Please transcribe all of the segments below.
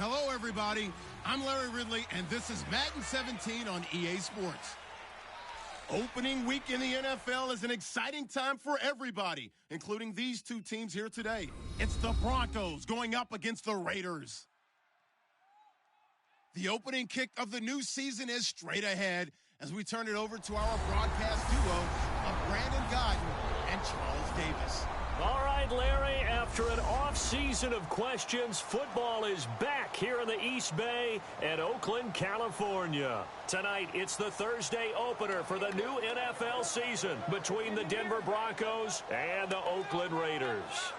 Hello, everybody. I'm Larry Ridley, and this is Madden 17 on EA Sports. Opening week in the NFL is an exciting time for everybody, including these two teams here today. It's the Broncos going up against the Raiders. The opening kick of the new season is straight ahead as we turn it over to our broadcast duo of Brandon Gaudin and Charles Davis. All right, Larry, after an off-season of questions, football is back here in the East Bay and Oakland, California. Tonight, it's the Thursday opener for the new NFL season between the Denver Broncos and the Oakland Raiders.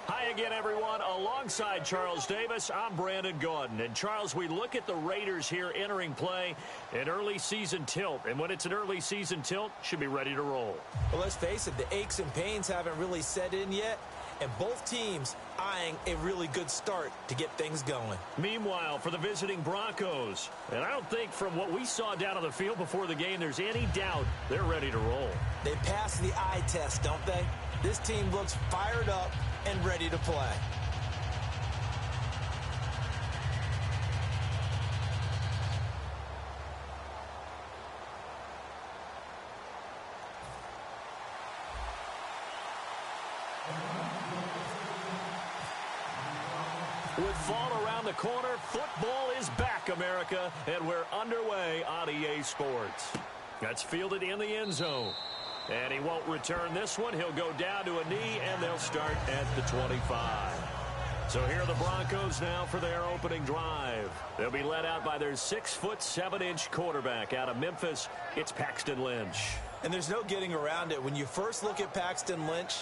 Hi again, everyone. Alongside Charles Davis, I'm Brandon Gaudin. And, Charles, we look at the Raiders here entering play, an early season tilt. And when it's an early season tilt, should be ready to roll. Well, let's face it, the aches and pains haven't really set in yet. And both teams eyeing a really good start to get things going. Meanwhile, for the visiting Broncos, and I don't think from what we saw down on the field before the game, there's any doubt they're ready to roll. They passed the eye test, don't they? This team looks fired up and ready to play. With fall around the corner, football is back, America, and we're underway on EA Sports. That's fielded in the end zone. And he won't return this one. He'll go down to a knee, and they'll start at the 25. So here are the Broncos now for their opening drive. They'll be led out by their 6'7" quarterback out of Memphis. It's Paxton Lynch. And there's no getting around it. When you first look at Paxton Lynch,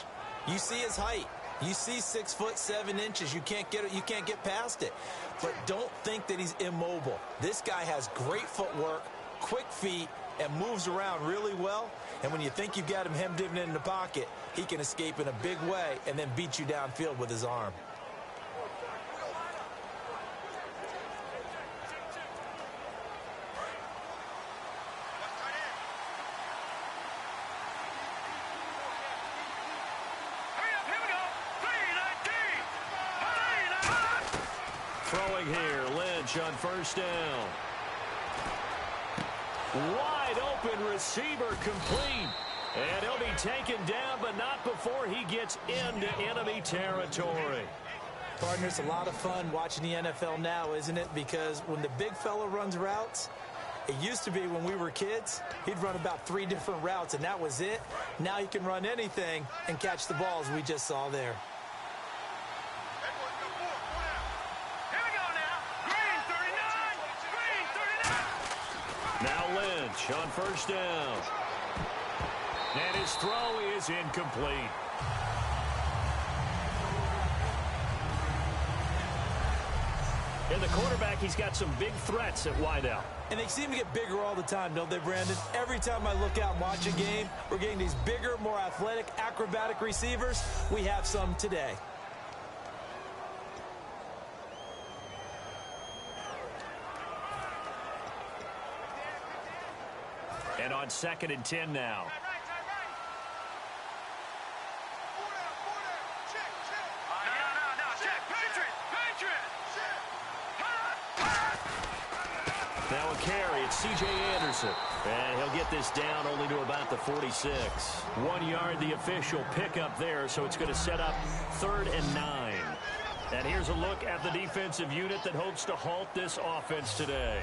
you see his height. You see 6'7". You can't get past it. But don't think that he's immobile. This guy has great footwork, quick feet, and moves around really well. And when you think you've got him hemmed in the pocket, he can escape in a big way and then beat you downfield with his arm. Throwing here, Lynch on first down. Wide open receiver complete. And he'll be taken down, but not before he gets into enemy territory. Partner, it's a lot of fun watching the NFL now, isn't it? Because when the big fella runs routes, it used to be when we were kids, he'd run about 3 different routes, and that was it. Now he can run anything and catch the balls we just saw there. Now Lynch on first down. And his throw is incomplete. And the quarterback, he's got some big threats at wideout. And they seem to get bigger all the time, don't they, Brandon? Every time I look out and watch a game, we're getting these bigger, more athletic, acrobatic receivers. We have some today. And on 2nd and 10 now. Now a carry, it's C.J. Anderson. And he'll get this down only to about the 46. 1 yard, the official pickup there, so it's going to set up 3rd and 9. And here's a look at the defensive unit that hopes to halt this offense today.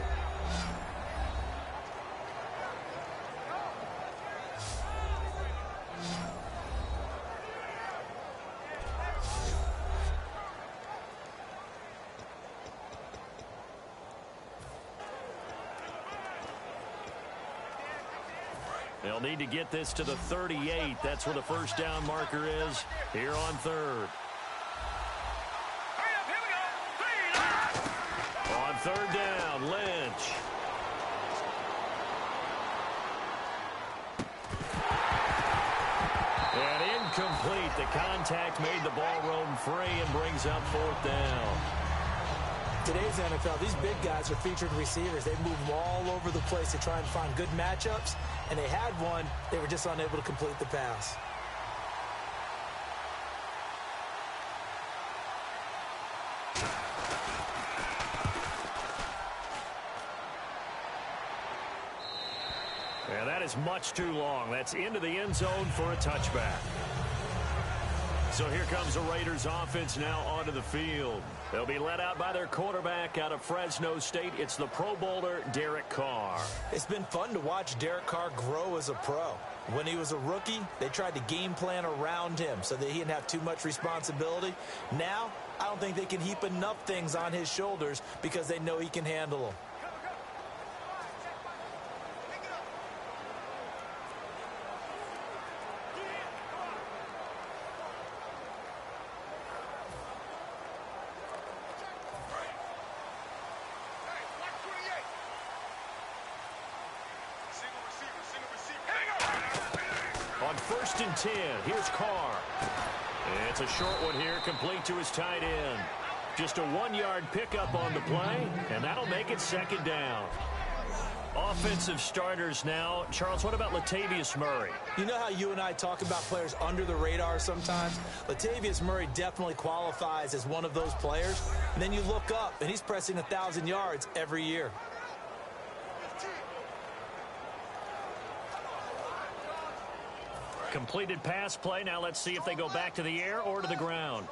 They'll need to get this to the 38. That's where the first down marker is here on 3rd. On 3rd down, Lynch. And incomplete. The contact made the ball roam free and brings up 4th down. Today's NFL, these big guys are featured receivers. They move all over the place to try and find good matchups. And they had one. They were just unable to complete the pass. And that is much too long. That's into the end zone for a touchback. So here comes the Raiders offense now onto the field. They'll be led out by their quarterback out of Fresno State. It's the Pro Bowler, Derek Carr. It's been fun to watch Derek Carr grow as a pro. When he was a rookie, they tried to game plan around him so that he didn't have too much responsibility. Now, I don't think they can heap enough things on his shoulders because they know he can handle them. On 1st and 10, here's Carr. It's a short one here, complete to his tight end. Just a 1-yard pickup on the play, and that'll make it 2nd down. Offensive starters now. Charles, what about Latavius Murray? You know how you and I talk about players under the radar sometimes? Latavius Murray definitely qualifies as one of those players. And then you look up, and he's pressing 1,000 yards every year. Completed pass play. Now let's see if they go back to the air or to the ground.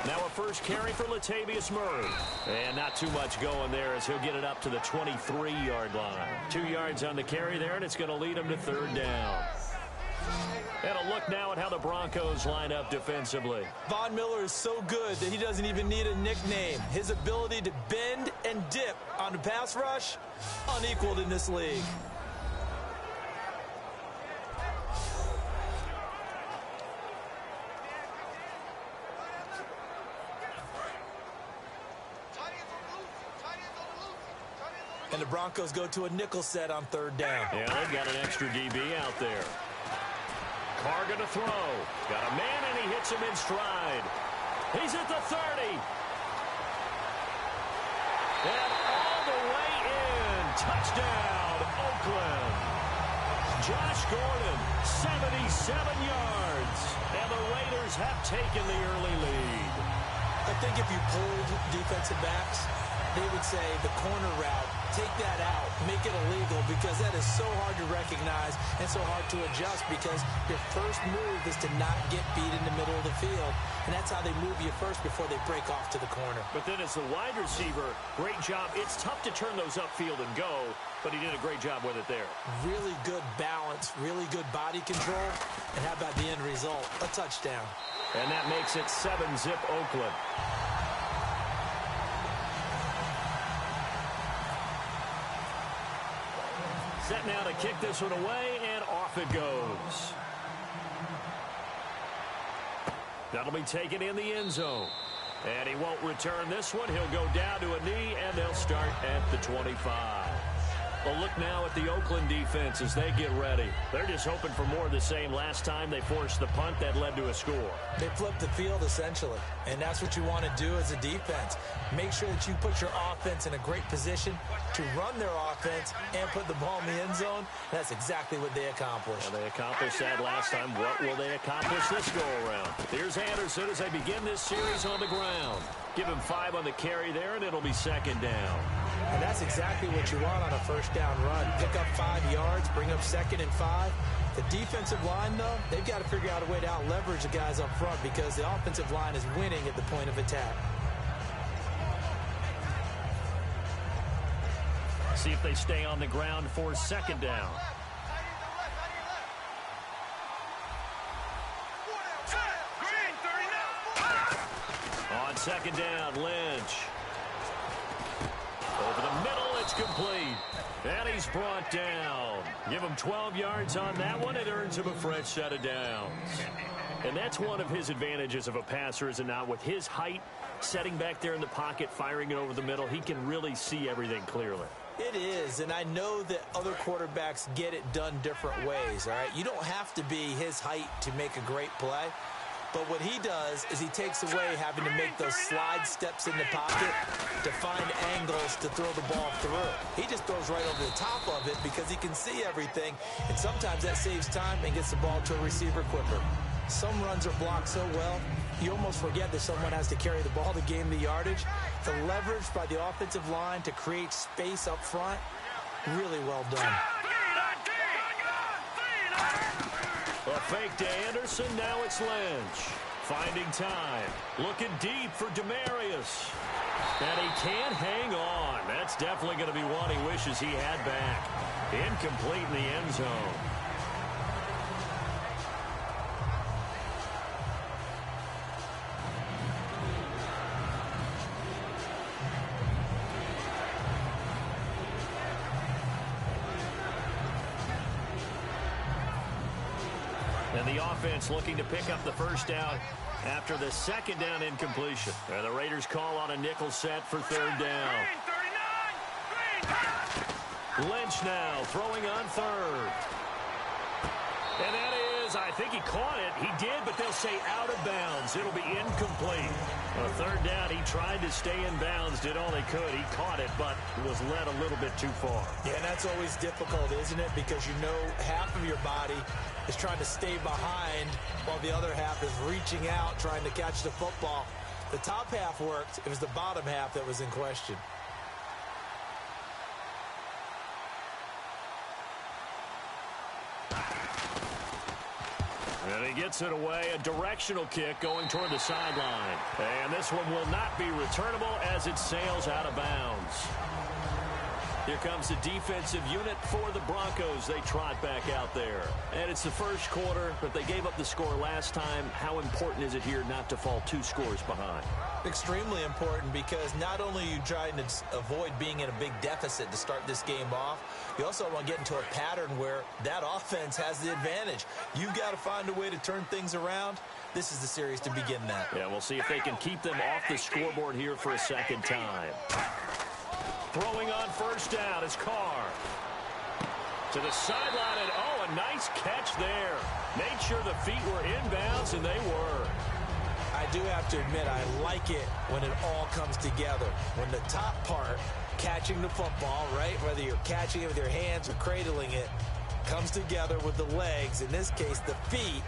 Now a first carry for Latavius Murray. And not too much going there as he'll get it up to the 23-yard line. 2 yards on the carry there, and it's going to lead him to 3rd down. And a look now at how the Broncos line up defensively. Von Miller is so good that he doesn't even need a nickname. His ability to bend and dip on the pass rush, unequaled in this league. And the Broncos go to a nickel set on 3rd down. Yeah, they've got an extra DB out there. Carr going to throw. Got a man, and he hits him in stride. He's at the 30. And all the way in. Touchdown, Oakland. Josh Gordon, 77 yards. And the Raiders have taken the early lead. I think if you pulled defensive backs, they would say the corner route, take that out, make it illegal, because that is so hard to recognize and so hard to adjust, because your first move is to not get beat in the middle of the field, and that's how they move you first before they break off to the corner. But then as the wide receiver, great job. It's tough to turn those upfield and go, but he did a great job with it there. Really good balance, really good body control, and how about the end result? A touchdown. And that makes it 7-zip Oakland. Set now to kick this one away, and off it goes. That'll be taken in the end zone. And he won't return this one. He'll go down to a knee, and they'll start at the 25. A look now at the Oakland defense as they get ready. They're just hoping for more of the same. Last time they forced the punt that led to a score. They flipped the field essentially, and that's what you want to do as a defense. Make sure that you put your offense in a great position to run their offense and put the ball in the end zone. That's exactly what they accomplished. Well, they accomplished that last time. What will they accomplish this go-around? Here's Anderson as they begin this series on the ground. Give him 5 on the carry there, and it'll be 2nd down. And that's exactly what you want on a first down run. Pick up 5 yards, bring up 2nd and 5. The defensive line, though, they've got to figure out a way to out-leverage the guys up front because the offensive line is winning at the point of attack. See if they stay on the ground for 2nd down. On 2nd down, Lynch. Over the middle, it's complete. And he's brought down. Give him 12 yards on that one. It earns him a fresh set of downs. And that's one of his advantages of a passer, is it not? With his height, setting back there in the pocket, firing it over the middle, he can really see everything clearly. It is, and I know that other quarterbacks get it done different ways, all right? You don't have to be his height to make a great play. But what he does is he takes away having to make those slide steps in the pocket to find angles to throw the ball through. He just throws right over the top of it because he can see everything, and sometimes that saves time and gets the ball to a receiver quicker. Some runs are blocked so well, you almost forget that someone has to carry the ball to gain the yardage. The leverage by the offensive line to create space up front, really well done. A fake to Anderson, now it's Lynch. Finding time, looking deep for Demarius. And he can't hang on. That's definitely going to be one he wishes he had back. Incomplete in the end zone. And the offense looking to pick up the first down after the second down incompletion. And the Raiders call on a nickel set for third down. Lynch now throwing on third. And that is, I think he caught it. He did, but they'll say out of bounds. It'll be incomplete. A third down, he tried to stay in bounds, did all he could. He caught it, but was led a little bit too far. Yeah, and that's always difficult, isn't it? Because you know half of your body is trying to stay behind while the other half is reaching out, trying to catch the football. The top half worked. It was the bottom half that was in question. And he gets it away, a directional kick going toward the sideline. And this one will not be returnable as it sails out of bounds. Here comes the defensive unit for the Broncos. They trot back out there. And it's the first quarter, but they gave up the score last time. How important is it here not to fall 2 scores behind? Extremely important, because not only are you trying to avoid being in a big deficit to start this game off, you also want to get into a pattern where that offense has the advantage. You've got to find a way to turn things around. This is the series to begin that. Yeah, we'll see if they can keep them off the scoreboard here for a second time. Throwing on first down is Carr. To the sideline, and oh, a nice catch there. Made sure the feet were inbounds, and they were. I do have to admit, I like it when it all comes together. When the top part, catching the football, right, whether you're catching it with your hands or cradling it, comes together with the legs, in this case the feet,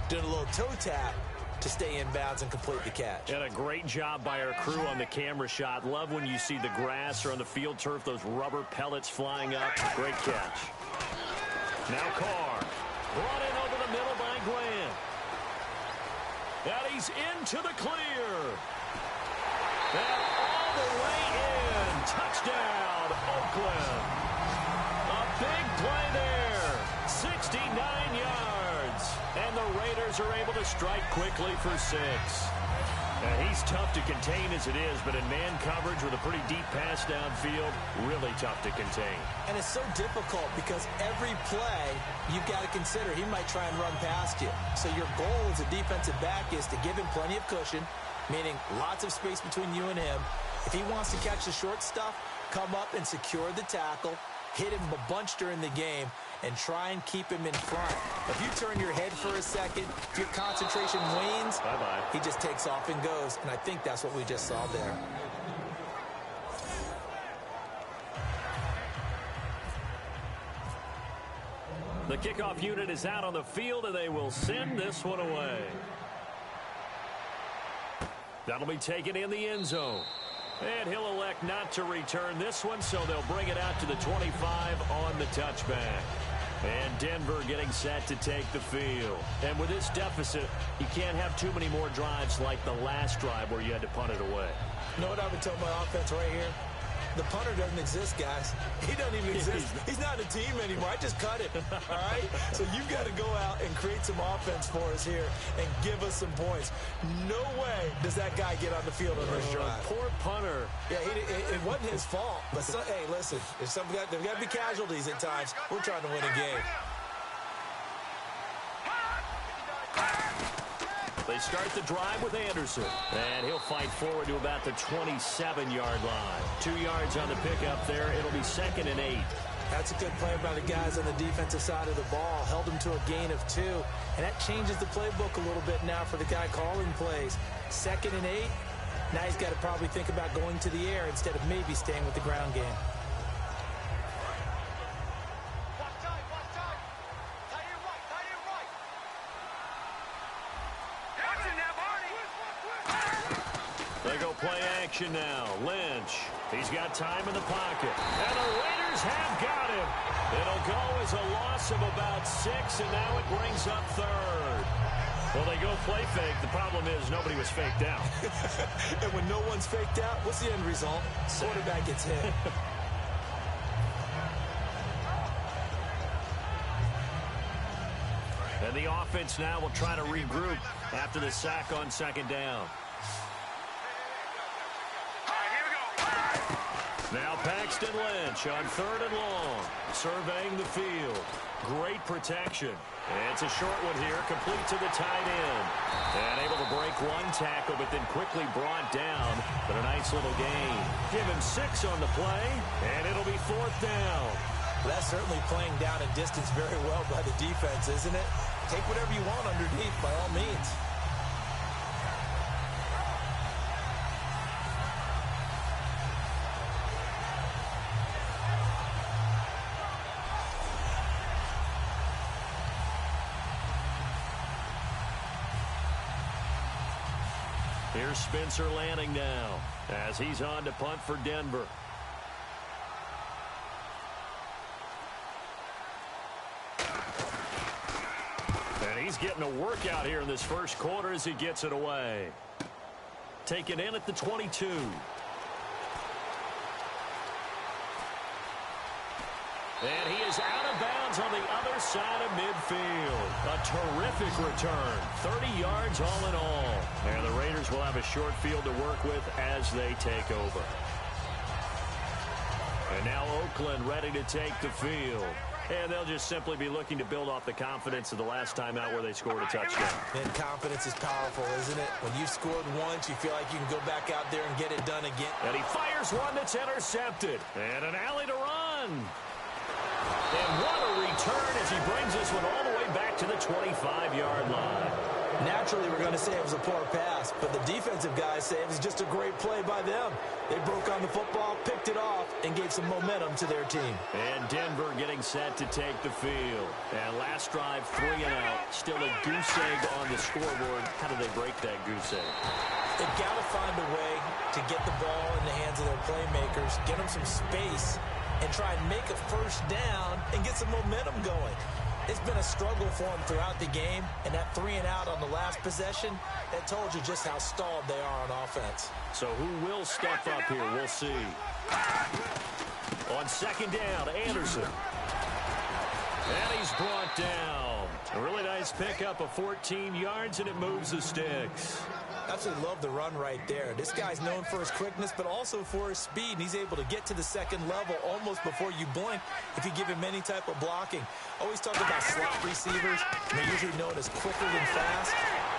doing a little toe tap to stay in bounds and complete the catch. And a great job by our crew on the camera shot. Love when you see the grass or on the field turf, those rubber pellets flying up. Great catch. Now Carr, brought in over the middle by Grant. And he's into the clear. And all the way in. Touchdown, Oakland. A big play there. 69 yards. And the Raiders are able to strike quickly for 6. And he's tough to contain as it is, but in man coverage with a pretty deep pass downfield, really tough to contain. And it's so difficult because every play you've got to consider he might try and run past you. So your goal as a defensive back is to give him plenty of cushion, meaning lots of space between you and him. If he wants to catch the short stuff, come up and secure the tackle, hit him a bunch during the game, and try and keep him in front. If you turn your head for a second, if your concentration wanes, bye-bye, he just takes off and goes. And I think that's what we just saw there. The kickoff unit is out on the field, and they will send this one away. That'll be taken in the end zone. And he'll elect not to return this one, so they'll bring it out to the 25 on the touchback. And Denver getting set to take the field. And with this deficit, you can't have too many more drives like the last drive where you had to punt it away. You know what I would tell my offense right here? The punter doesn't exist, guys. He doesn't even exist. He's not a team anymore. I just cut it, all right? So you've got to go out and create some offense for us here and give us some points. No way does that guy get on the field on this drive. Poor punter. Yeah, it wasn't his fault. But, hey, listen, there's got to be casualties at times. We're trying to win a game. They start the drive with Anderson. And he'll fight forward to about the 27-yard line. 2 yards on the pickup there. It'll be 2nd and 8. That's a good play by the guys on the defensive side of the ball. Held him to a gain of 2. And that changes the playbook a little bit now for the guy calling plays. 2nd and 8. Now he's got to probably think about going to the air instead of maybe staying with the ground game. action now. Lynch. He's got time in the pocket. And the Raiders have got him. It'll go as a loss of about 6, and now it brings up third. Well, they go play fake. The problem is nobody was faked out. And when no one's faked out, what's the end result? Quarterback gets hit. And the offense now will try to regroup after the sack on second down. Now Paxton Lynch on third and long, surveying the field. Great protection. It's a short one here, complete to the tight end. And able to break one tackle, but then quickly brought down. But a nice little gain. Give him 6 on the play, and it'll be fourth down. Well, that's certainly playing down a distance very well by the defense, isn't it? Take whatever you want underneath, by all means. Here's Spencer Lanning now as he's on to punt for Denver. And he's getting a workout here in this first quarter as he gets it away. Taken in at the 22. And he is out of bounds on the other side of midfield. A terrific return. 30 yards all in all. And the Raiders will have a short field to work with as they take over. And now Oakland ready to take the field. And they'll just simply be looking to build off the confidence of the last time out where they scored a touchdown. And confidence is powerful, isn't it? When you've scored once, you feel like you can go back out there and get it done again. And he fires one that's intercepted. And an alley to run. And what a return as he brings this one all the way back to the 25-yard line. Naturally, we're going to say it was a poor pass, but the defensive guys say it was just a great play by them. They broke on the football, picked it off, and gave some momentum to their team. And Denver getting set to take the field. And last drive, 3 and out. Still a goose egg on the scoreboard. How do they break that goose egg? They've got to find a way to get the ball in the hands of their playmakers, get them some space, and try and make a first down and get some momentum going. It's been a struggle for them throughout the game, and that 3 and out on the last possession, that told you just how stalled they are on offense. So who will step up here? We'll see. On second down, Anderson. And he's brought down. A really nice pickup of 14 yards, and it moves the sticks. Absolutely love the run right there. This guy's known for his quickness, but also for his speed. And he's able to get to the second level almost before you blink if you give him any type of blocking. Always talk about slot receivers. They're usually known as quicker than fast.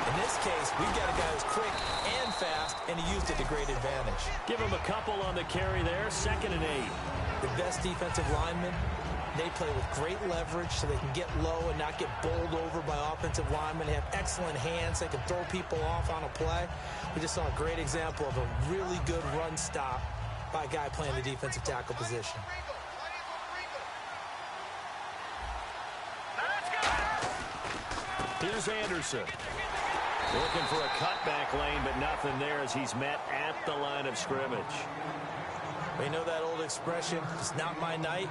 In this case, we've got a guy who's quick and fast, and he used it to great advantage. Give him a couple on the carry there, 2nd and 8. The best defensive linemen, they play with great leverage so they can get low and not get bowled over by offensive linemen. They have excellent hands. They can throw people off on a play. We just saw a great example of a really good run stop by a guy playing the defensive tackle position. Here's Anderson. Looking for a cutback lane, but nothing there as he's met at the line of scrimmage. We know that old expression, it's not my night.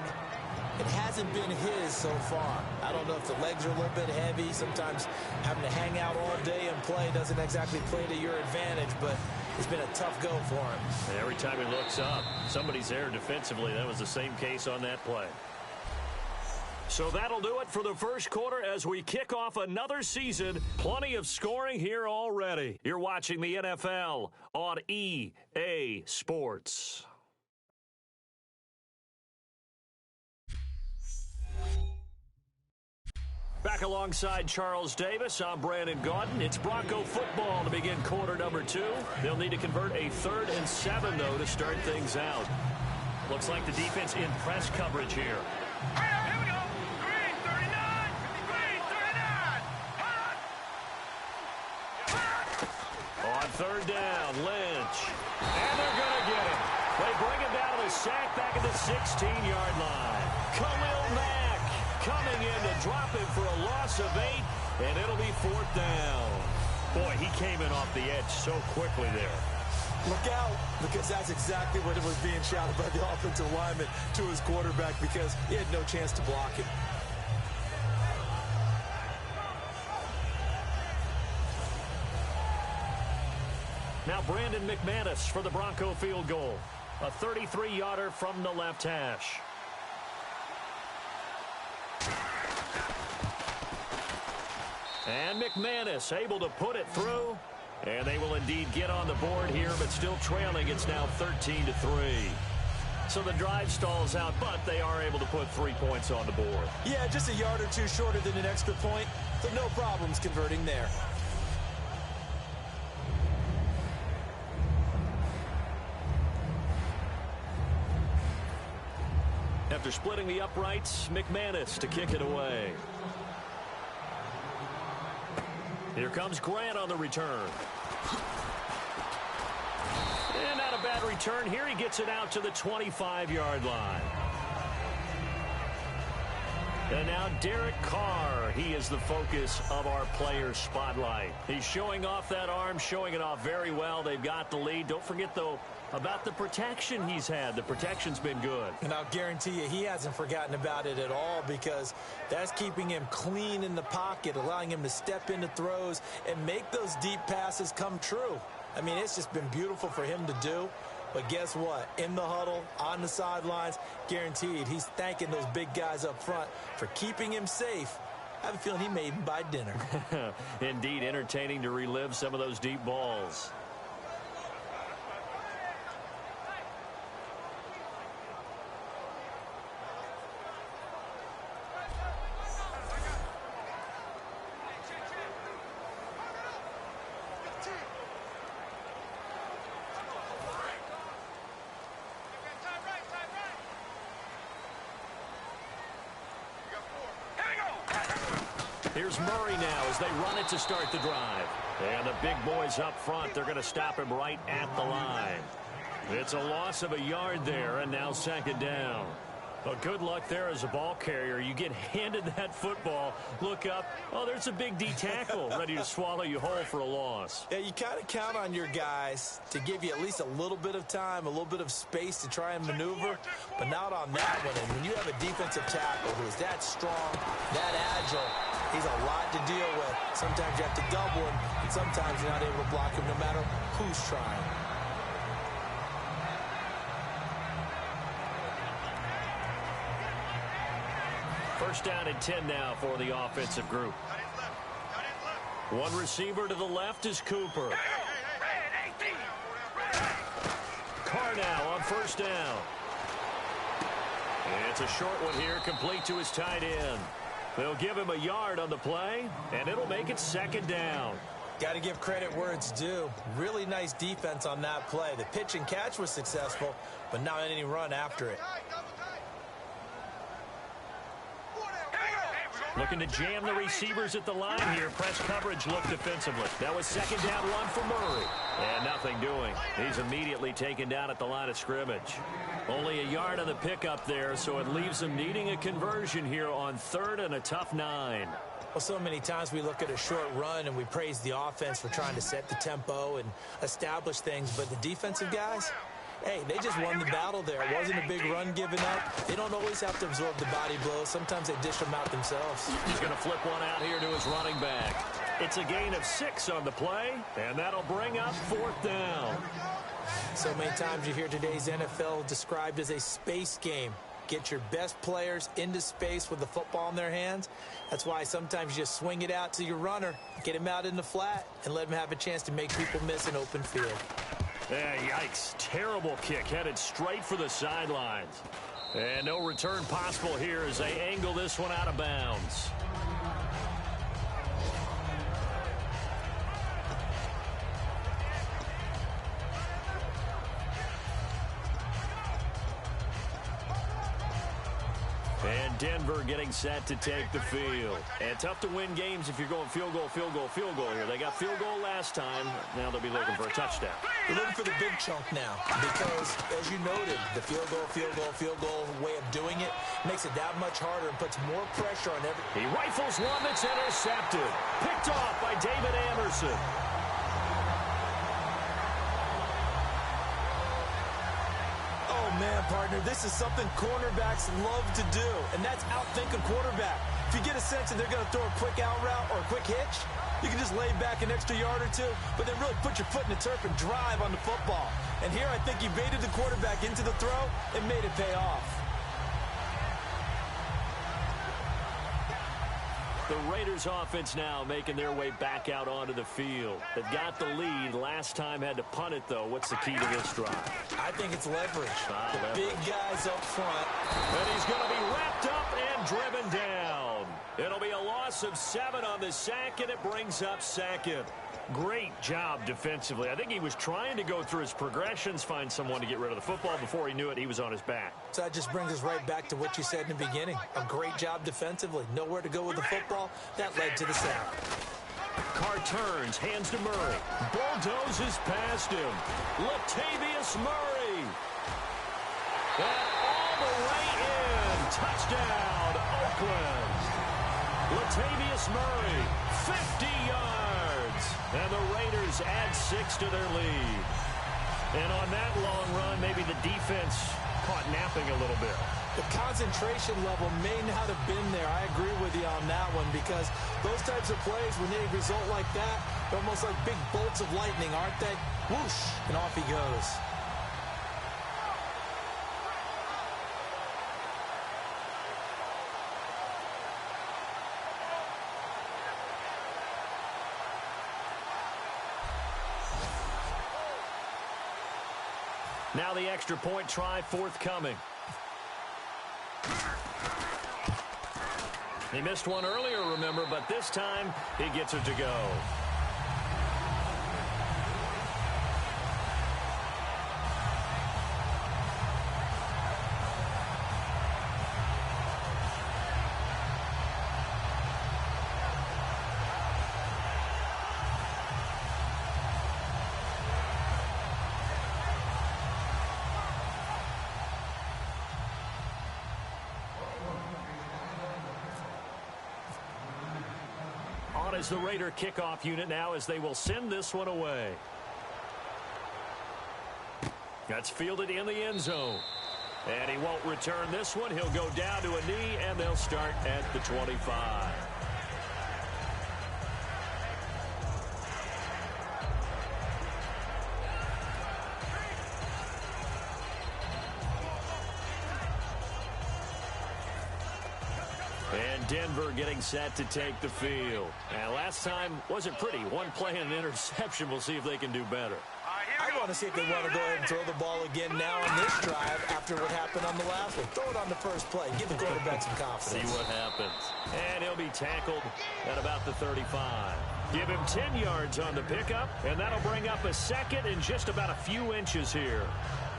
It hasn't been his so far. I don't know if the legs are a little bit heavy. Sometimes having to hang out all day and play doesn't exactly play to your advantage, but it's been a tough go for him. And every time he looks up, somebody's there defensively. That was the same case on that play. So that'll do it for the first quarter as we kick off another season. Plenty of scoring here already. You're watching the NFL on EA Sports. Back alongside Charles Davis, I'm Brandon Gaudin. It's Bronco football to begin quarter number 2. They'll need to convert a 3rd and 7, though, to start things out. Looks like the defense in press coverage here. Here we go. Green 39. Green 39. On 3rd down, Lynch. And they're going to get him. They bring him down to the sack back at the 16-yard line. Khalil Mack coming in to drop him for a loss of 8, and it'll be 4th down. Boy, he came in off the edge so quickly there. Look out, because that's exactly what it was being shouted by the offensive lineman to his quarterback, because he had no chance to block it. Now Brandon McManus for the Bronco field goal. A 33-yarder from the left hash. And McManus able to put it through. And they will indeed get on the board here, but still trailing. It's now 13-3. So the drive stalls out, but they are able to put 3 points on the board. Yeah, just a yard or two shorter than an extra point, so no problems converting there. After splitting the uprights, McManus to kick it away. Here comes Grant on the return. And not a bad return. Here he gets it out to the 25-yard line. And now Derek Carr. He is the focus of our player spotlight. He's showing off that arm, showing it off very well. They've got the lead. Don't forget, though, about the protection he's had. The protection's been good. And I'll guarantee you he hasn't forgotten about it at all, because that's keeping him clean in the pocket, allowing him to step into throws and make those deep passes come true. I mean, it's just been beautiful for him to do. But guess what? In the huddle, on the sidelines, guaranteed he's thanking those big guys up front for keeping him safe. I have a feeling he may even buy dinner. Indeed, entertaining to relive some of those deep balls. Here's Murray now as they run it to start the drive. And the big boys up front, they're going to stop him right at the line. It's a loss of a yard there, and now second down. But good luck there as a ball carrier. You get handed that football, look up, oh, there's a big D tackle ready to swallow you whole for a loss. Yeah, you kind of count on your guys to give you at least a little bit of time, a little bit of space to try and maneuver, but not on that one. And when you have a defensive tackle who is that strong, that agile, he's a lot to deal with. Sometimes you have to double him, and sometimes you're not able to block him no matter who's trying. First down and 10 now for the offensive group. One receiver to the left is Cooper. Carr now on first down. It's a short one here, complete to his tight end. They'll give him a yard on the play, and it'll make it second down. Got to give credit where it's due. Really nice defense on that play. The pitch and catch was successful, but not any run after it. Looking to jam the receivers at the line here. Press coverage look defensively. That was second down one for Murray. And nothing doing. He's immediately taken down at the line of scrimmage. Only a yard on the pickup there, so it leaves him needing a conversion here on third and a tough 9. Well, so many times we look at a short run and we praise the offense for trying to set the tempo and establish things, but the defensive guys, hey, they just won the battle there. It wasn't a big run given up. They don't always have to absorb the body blows. Sometimes they dish them out themselves. He's going to flip one out here to his running back. It's a gain of 6 on the play, and that'll bring up fourth down. So many times you hear today's NFL described as a space game. Get your best players into space with the football in their hands. That's why sometimes you just swing it out to your runner, get him out in the flat, and let him have a chance to make people miss an open field. Yeah, yikes. Terrible kick headed straight for the sidelines. And no return possible here as they angle this one out of bounds. And Denver getting set to take the field. And tough to win games if you're going field goal, field goal, field goal here. They got field goal last time. Now they'll be looking for a touchdown. They're looking for the big chunk now because, as you noted, the field goal way of doing it makes it that much harder and puts more pressure on every... He rifles one that's intercepted. Picked off by David Anderson. Yeah, partner, this is something cornerbacks love to do, and that's outthink a quarterback. If you get a sense that they're going to throw a quick out route or a quick hitch, you can just lay back an extra yard or two, but then really put your foot in the turf and drive on the football. And here I think he baited the quarterback into the throw and made it pay off. The Raiders offense now making their way back out onto the field. They've got the lead. Last time had to punt it, though. What's the key to this drive? I think it's leverage. Leverage. Big guys up front. And he's going to be wrapped up and driven down. It'll be a loss of 7 on the sack, and it brings up second. Great job defensively. I think he was trying to go through his progressions, find someone to get rid of the football. Before he knew it, he was on his back. So that just brings us right back to what you said in the beginning. A great job defensively. Nowhere to go with the football. That led to the sack. Carr turns, hands to Murray. Bulldozes past him. Latavius Murray. And all the way in. Touchdown, Oakland. Latavius Murray, 50 yards. And the Raiders add 6 to their lead. And on that long run, maybe the defense caught napping a little bit. The concentration level may not have been there. I agree with you on that one, because those types of plays, when they result like that, they're almost like big bolts of lightning, aren't they? Whoosh, and off he goes. Now the extra point try forthcoming. He missed one earlier, remember, but this time he gets it to go. Is the Raider kickoff unit now, as they will send this one away. That's fielded in the end zone. And he won't return this one. He'll go down to a knee, and they'll start at the 25. And Denver getting set to take the field. And last time wasn't pretty. One play and an interception. We'll see if they can do better. I want to see if they want to go ahead and throw the ball again now on this drive after what happened on the last one. Throw it on the first play. Give the quarterback some confidence. See what happens. And he'll be tackled at about the 35. Give him 10 yards on the pickup, and that'll bring up a second in just about a few inches here.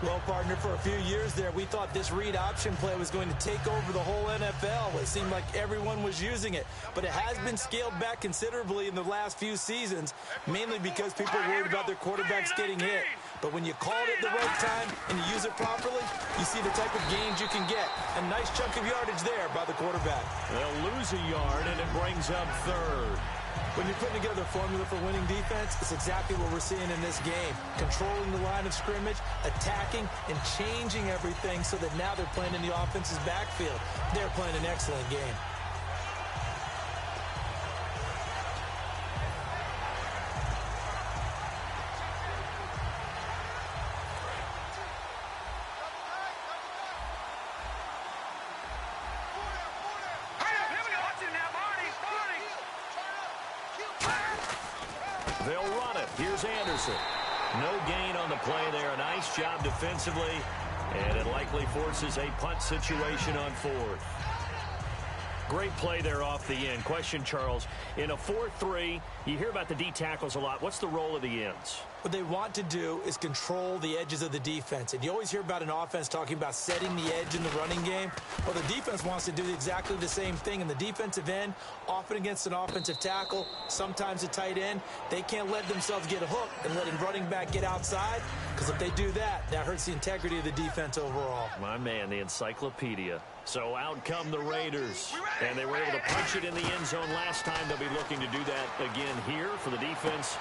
Well, partner, for a few years there, we thought this read option play was going to take over the whole NFL. It seemed like everyone was using it. But it has been scaled back considerably in the last few seasons, mainly because people are worried about their quarterbacks getting hit. But when you call it at the right time and you use it properly, you see the type of gains you can get. A nice chunk of yardage there by the quarterback. They'll lose a yard, and it brings up third. When you're putting together a formula for winning defense, it's exactly what we're seeing in this game. Controlling the line of scrimmage, attacking, and changing everything so that now they're playing in the offense's backfield. They're playing an excellent game. They'll run it. Here's Anderson. No gain on the play there. A nice job defensively, and it likely forces a punt situation on fourth. Great play there off the end. Question, Charles, in a 4-3, you hear about the D tackles a lot. What's the role of the ends? What they want to do is control the edges of the defense. And you always hear about an offense talking about setting the edge in the running game. Well, the defense wants to do exactly the same thing. In the defensive end, often against an offensive tackle, sometimes a tight end, they can't let themselves get hooked and let a running back get outside. Because if they do that, that hurts the integrity of the defense overall. My man, the encyclopedia. So out come the Raiders. And they were able to punch it in the end zone last time. They'll be looking to do that again here for the defense.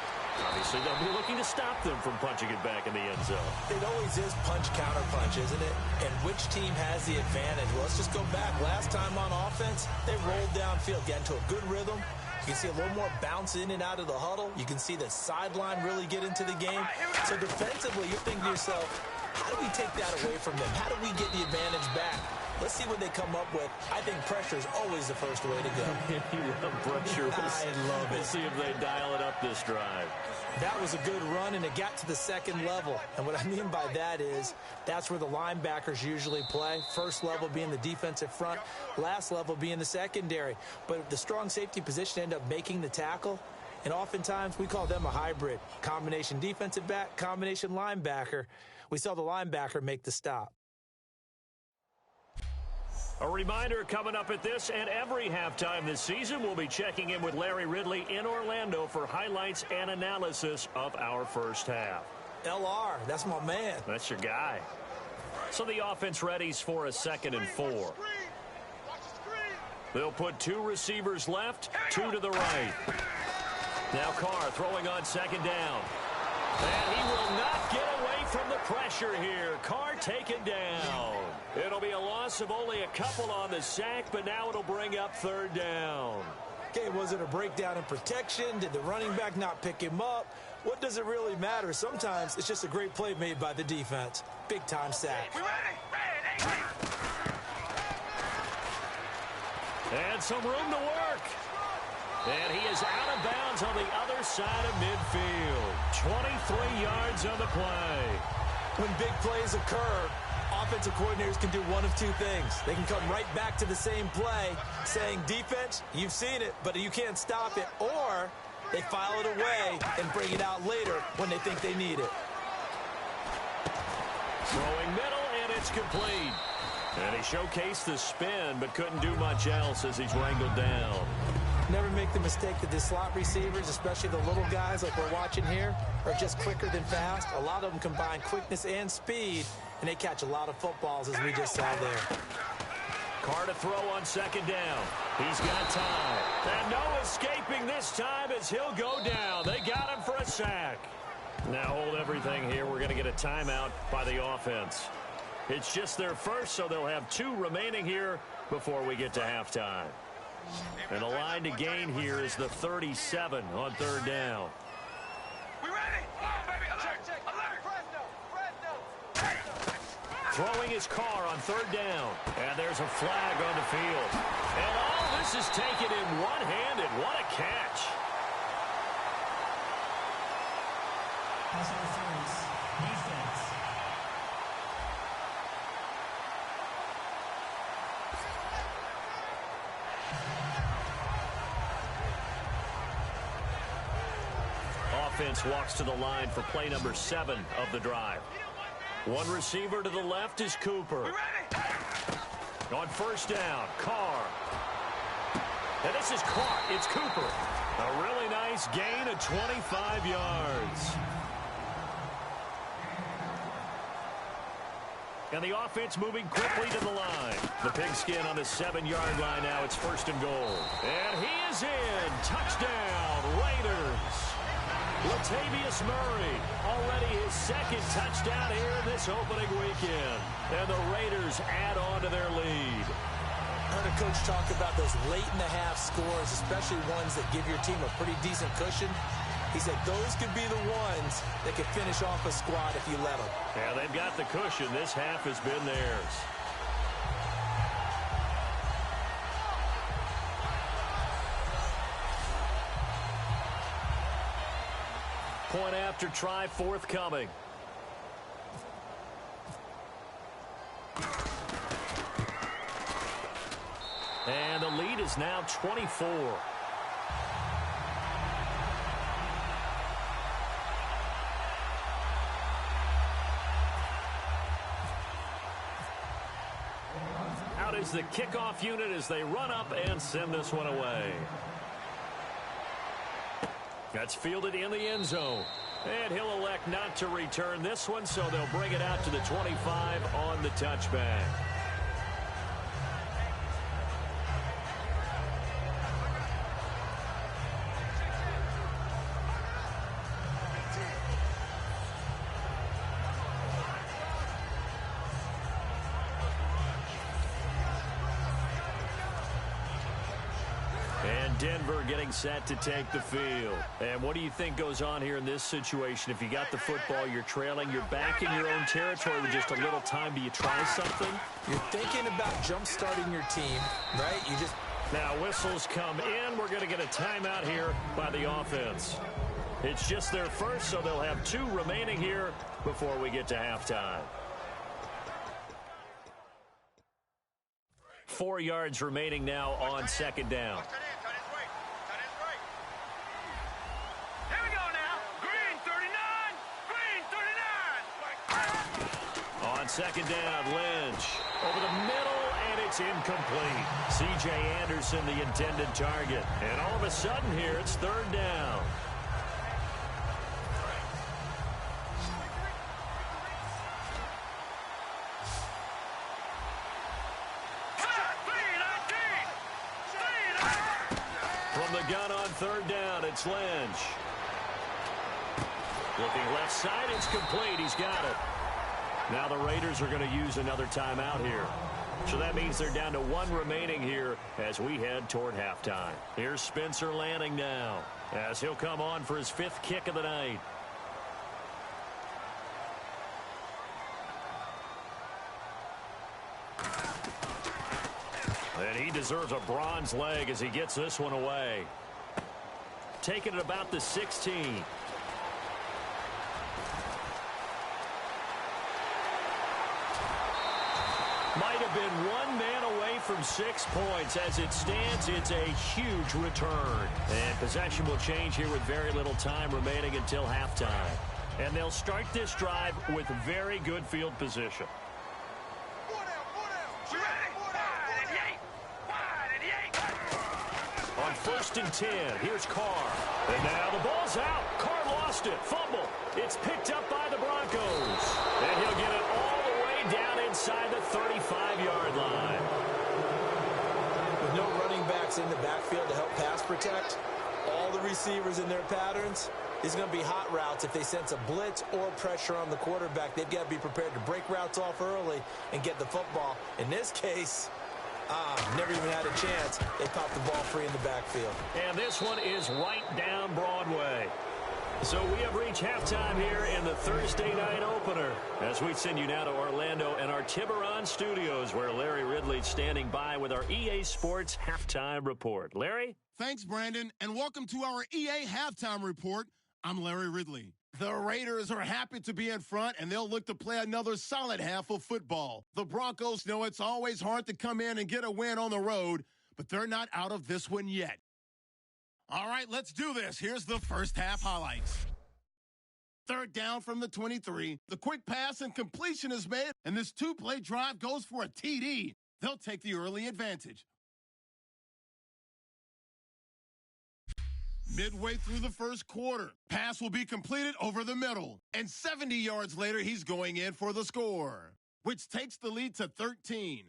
Obviously, they'll be looking to stop them from punching it back in the end zone. It always is punch-counter-punch, isn't it? And which team has the advantage? Well, let's just go back. Last time on offense, they rolled downfield, get into a good rhythm. You can see a little more bounce in and out of the huddle. You can see the sideline really get into the game. So defensively, you're thinking to yourself, how do we take that away from them? How do we get the advantage back? Let's see what they come up with. I think pressure is always the first way to go. You love pressure. I love it. We'll see if they dial it up this drive. That was a good run, and it got to the second level. And what I mean by that is that's where the linebackers usually play. First level being the defensive front, last level being the secondary. But the strong safety position ended up making the tackle. And oftentimes we call them a hybrid. Combination defensive back, combination linebacker. We saw the linebacker make the stop. A reminder coming up at this and every halftime this season, we'll be checking in with Larry Ridley in Orlando for highlights and analysis of our first half. LR, that's my man. That's your guy. So the offense readies for a 2nd and 4. They'll put 2 receivers left, 2 to the right. Now Carr throwing on 2nd down. And he will not get away from the pressure here. Carr taken down. It'll be a loss of only a couple on the sack, but now it'll bring up 3rd down. Okay, was it a breakdown in protection? Did the running back not pick him up? What does it really matter? Sometimes it's just a great play made by the defense. Big-time sack. And some room to work. And he is out of bounds on the other side of midfield. 23 yards on the play. When big plays occur, offensive coordinators can do one of 2 things. They can come right back to the same play saying, defense, you've seen it, but you can't stop it. Or they file it away and bring it out later when they think they need it. Throwing middle, and it's complete. And he showcased the spin, but couldn't do much else as he's wrangled down. Never make the mistake that the slot receivers, especially the little guys like we're watching here, are just quicker than fast. A lot of them combine quickness and speed, and they catch a lot of footballs, as we just saw there. Carr to throw on 2nd down. He's got time. And no escaping this time as he'll go down. They got him for a sack. Now hold everything here. We're going to get a timeout by the offense. It's just their first, so they'll have 2 remaining here before we get to halftime. And the line to gain here is the 37 on 3rd down. We ready? Oh, baby, alert, alert. Throwing his Carr on 3rd down. And there's a flag on the field. And all this is taken in one-handed. What a catch. Pass interference. Defense. Offense walks to the line for play number 7 of the drive. 1 receiver to the left is Cooper. On 1st down, Carr. And this is caught. It's Cooper. A really nice gain of 25 yards. And the offense moving quickly to the line. The pigskin on the 7-yard line now. It's 1st and goal. And he is in. Touchdown, Raiders. Latavius Murray, already his 2nd touchdown here in this opening weekend. And the Raiders add on to their lead. I heard a coach talk about those late-in-the-half scores, especially ones that give your team a pretty decent cushion. He said those could be the ones that could finish off a squad if you let them. Yeah, they've got the cushion. This half has been theirs. Point after try forthcoming. And the lead is now 24. Out is the kickoff unit as they run up and send this one away. That's fielded in the end zone. And he'll elect not to return this one, so they'll bring it out to the 25 on the touchback. Denver getting set to take the field. And what do you think goes on here in this situation? If you got the football, you're trailing, you're back in your own territory with just a little time. Do you try something? You're thinking about jump-starting your team, right? Now whistles come in. We're going to get a timeout here by the offense. It's just their first, so they'll have 2 remaining here before we get to halftime. 4 yards remaining now on second down. Here we go now. Green 39. Green 39. On second down, Lynch over the middle, and it's incomplete. C.J. Anderson, the intended target. And all of a sudden here, it's third down. Gun on third down, it's Lynch. Looking left side, it's complete. He's got it. Now the Raiders are going to use another timeout here. So that means they're down to 1 remaining here as we head toward halftime. Here's Spencer Lanning now as he'll come on for his 5th kick of the night. And he deserves a bronze leg as he gets this one away. Taking it about the 16. Might have been 1 man away from 6 points. As it stands, it's a huge return. And possession will change here with very little time remaining until halftime. And they'll start this drive with very good field position. On 1st and 10, here's Carr. And now the ball's out. Carr lost it. Fumble. It's picked up by the Broncos. And he'll get it all the way down inside the 35-yard line. With no running backs in the backfield to help pass protect, all the receivers in their patterns, it's going to be hot routes. If they sense a blitz or pressure on the quarterback, they've got to be prepared to break routes off early and get the football. In this case, never even had a chance. They popped the ball free in the backfield. And this one is right down Broadway. So we have reached halftime here in the Thursday night opener as we send you now to Orlando and our Tiburon studios where Larry Ridley's standing by with our EA Sports halftime report. Larry? Thanks, Brandon, and welcome to our EA halftime report. I'm Larry Ridley. The Raiders are happy to be in front, and they'll look to play another solid half of football. The Broncos know it's always hard to come in and get a win on the road, but they're not out of this one yet. All right, let's do this. Here's the first half highlights. 3rd down from the 23. The quick pass and completion is made, and this 2-play drive goes for a TD. They'll take the early advantage. Midway through the first quarter, pass will be completed over the middle. And 70 yards later, he's going in for the score, which takes the lead to 13.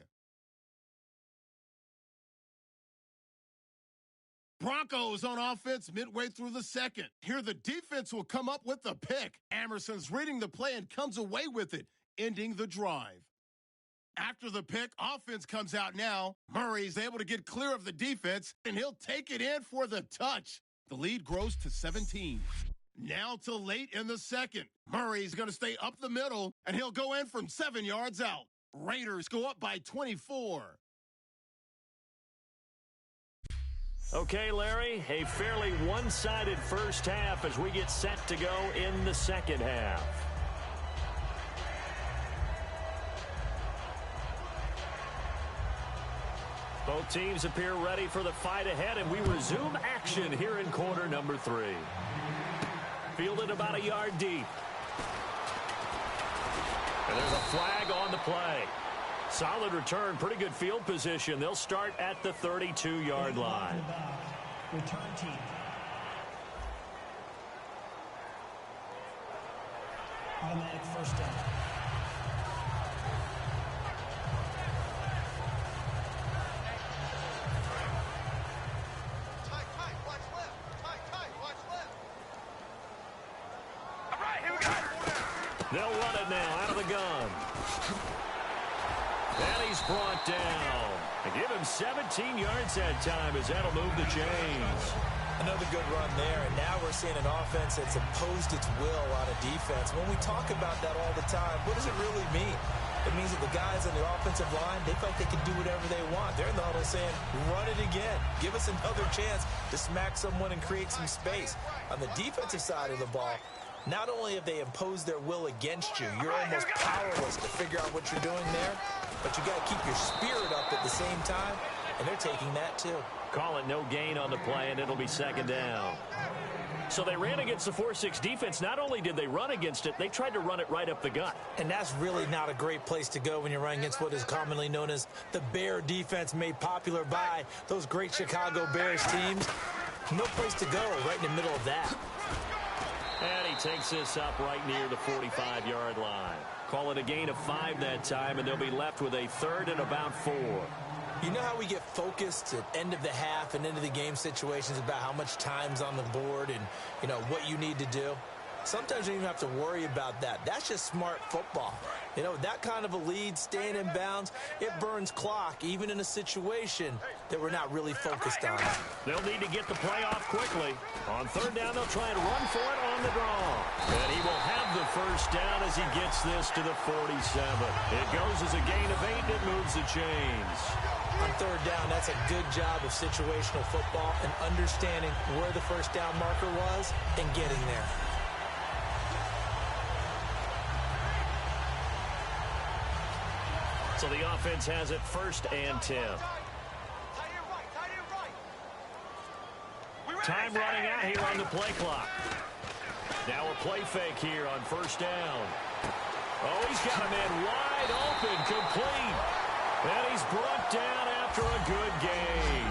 Broncos on offense midway through the second. Here the defense will come up with the pick. Emerson's reading the play and comes away with it, ending the drive. After the pick, offense comes out now. Murray's able to get clear of the defense, and he'll take it in for the touch. The lead grows to 17. Now to late in the second. Murray's going to stay up the middle, and he'll go in from 7 yards out. Raiders go up by 24. Okay, Larry, a fairly one-sided first half as we get set to go in the second half. Both teams appear ready for the fight ahead, and we resume action here in quarter number 3. Fielded about a yard deep. And there's a flag on the play. Solid return, pretty good field position. They'll start at the 32-yard line. Return team. Automatic first down. They'll run it now out of the gun. And he's brought down. And give him 17 yards that time as that'll move the chains. Another good run there, and now we're seeing an offense that's imposed its will on a defense. When we talk about that all the time, what does it really mean? It means that the guys on the offensive line, they feel like they can do whatever they want. They're in the huddle saying, run it again. Give us another chance to smack someone and create some space. On the defensive side of the ball, not only have they imposed their will against you, you're almost powerless to figure out what you're doing there, but you got to keep your spirit up at the same time, and they're taking that too. Call it no gain on the play, and it'll be second down. So they ran against the 4-6 defense. Not only did they run against it, they tried to run it right up the gut. And that's really not a great place to go when you're running against what is commonly known as the Bear defense, made popular by those great Chicago Bears teams. No place to go right in the middle of that. And he takes this up right near the 45-yard line. Call it a gain of 5 that time, and they'll be left with a third and about 4. You know how we get focused at end of the half and into the game situations about how much time's on the board and, you know, what you need to do? Sometimes you don't even have to worry about that. That's just smart football. You know, that kind of a lead, staying in bounds, it burns clock, even in a situation that we're not really focused on. They'll need to get the play off quickly. On third down, they'll try and run for it on the draw. And he will have the first down as he gets this to the 47. It goes as a gain of 8, and it moves the chains. On third down, that's a good job of situational football and understanding where the first down marker was and getting there. So the offense has it first and 10. Time running out here on the play clock. Now a play fake here on first down. Oh, he's got a man wide open, complete. And he's brought down after a good gain.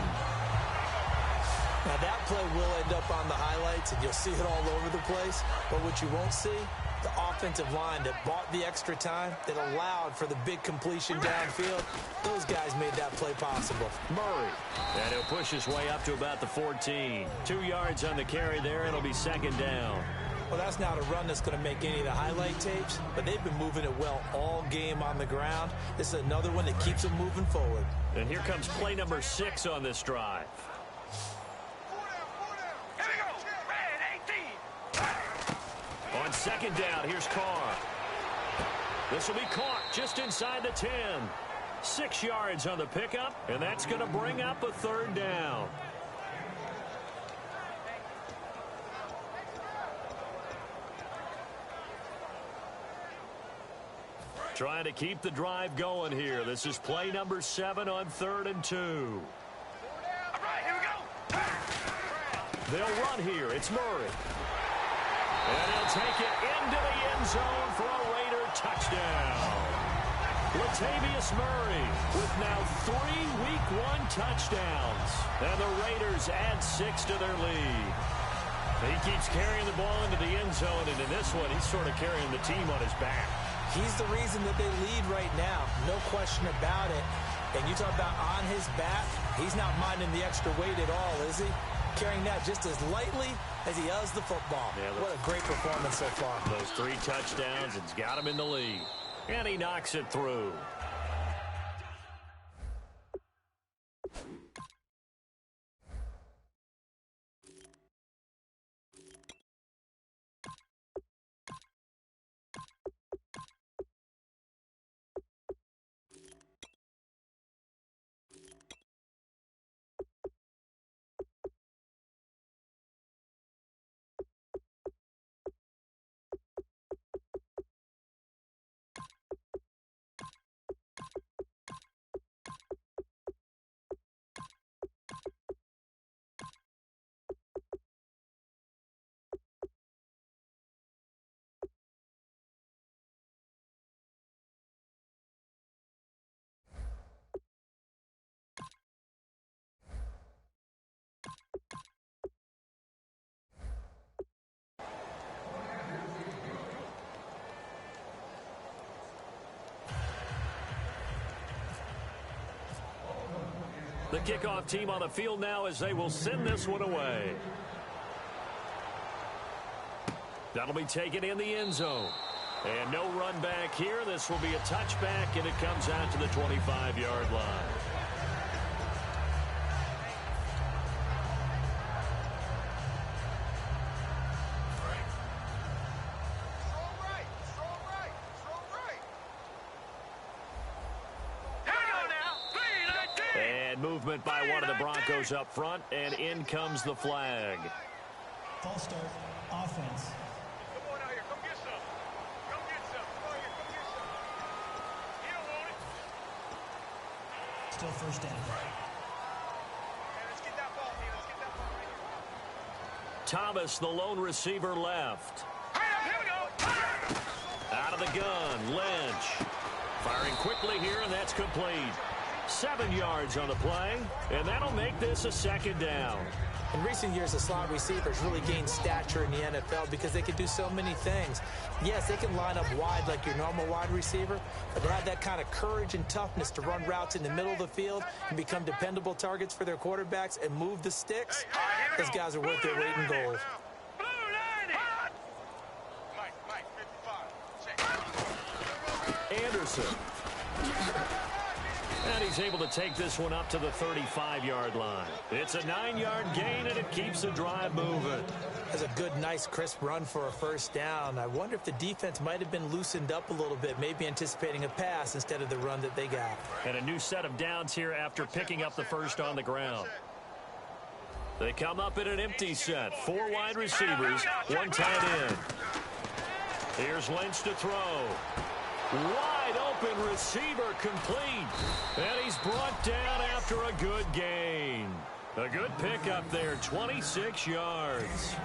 Now that play will end up on the highlights, and you'll see it all over the place. But what you won't see, the offensive line that bought the extra time, that allowed for the big completion downfield, those guys made that play possible. Murray. And he'll push his way up to about the 14. 2 yards on the carry there. It'll be second down. Well, that's not a run that's going to make any of the highlight tapes, but they've been moving it well all game on the ground. This is another one that keeps them moving forward. And here comes play number 6 on this drive. Here we go. Red 18. On second down, here's Carr. This will be caught just inside the 10. 6 yards on the pickup, and that's going to bring up a third down. Trying to keep the drive going here. This is play number 7 on 3rd and 2. All right, here we go. They'll run here. It's Murray. And he'll take it into the end zone for a Raider touchdown. Latavius Murray with now 3 Week 1 touchdowns. And the Raiders add 6 to their lead. He keeps carrying the ball into the end zone, and in this one, he's sort of carrying the team on his back. He's the reason that they lead right now. No question about it. And you talk about on his back, he's not minding the extra weight at all, is he? Carrying that just as lightly as he does the football. Yeah, what a great performance so far. Those 3 touchdowns, it's got him in the lead. And he knocks it through. The kickoff team on the field now as they will send this one away. That'll be taken in the end zone. And no run back here. This will be a touchback, and it comes out to the 25-yard line. And movement by one of the Broncos up front, and in comes the flag. False start, offense. Come on out here. Come get some. Come get some. Come on here. Come get some. You don't want it. Still first down. Yeah, let's get that ball here. Let's get that ball right here. Thomas, the lone receiver, left. Here we go. Out of the gun, Lynch. Firing quickly here, and that's complete. 7 yards on the play, and that'll make this a second down. In recent years, the slot receivers really gained stature in the NFL because they can do so many things. Yes, they can line up wide like your normal wide receiver, but they have that kind of courage and toughness to run routes in the middle of the field and become dependable targets for their quarterbacks and move the sticks. Those guys are worth their weight in gold. Blue 90. Mike, 55. Check. Anderson. And he's able to take this one up to the 35-yard line. It's a 9-yard gain, and it keeps the drive moving. That's a good, nice, crisp run for a first down. I wonder if the defense might have been loosened up a little bit, maybe anticipating a pass instead of the run that they got. And a new set of downs here after picking up the first on the ground. They come up in an empty set. 4 wide receivers, 1 tight end. Here's Lynch to throw. Wide open receiver complete. And he's brought down after a good gain. A good pickup there, 26 yards.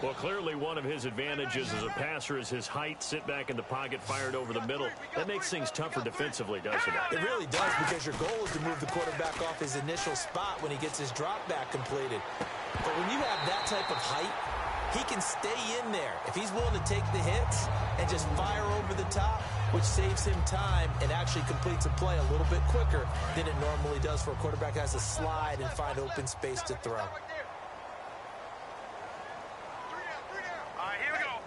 Well, clearly one of his advantages as a passer is his height. Sit back in the pocket, fired over the middle. That makes things tougher defensively, doesn't it? It really does, because your goal is to move the quarterback off his initial spot when he gets his drop back completed. But when you have that type of height, he can stay in there if he's willing to take the hits and just fire over the top, which saves him time and actually completes a play a little bit quicker than it normally does for a quarterback that has to slide and find open space to throw. All right, here we go.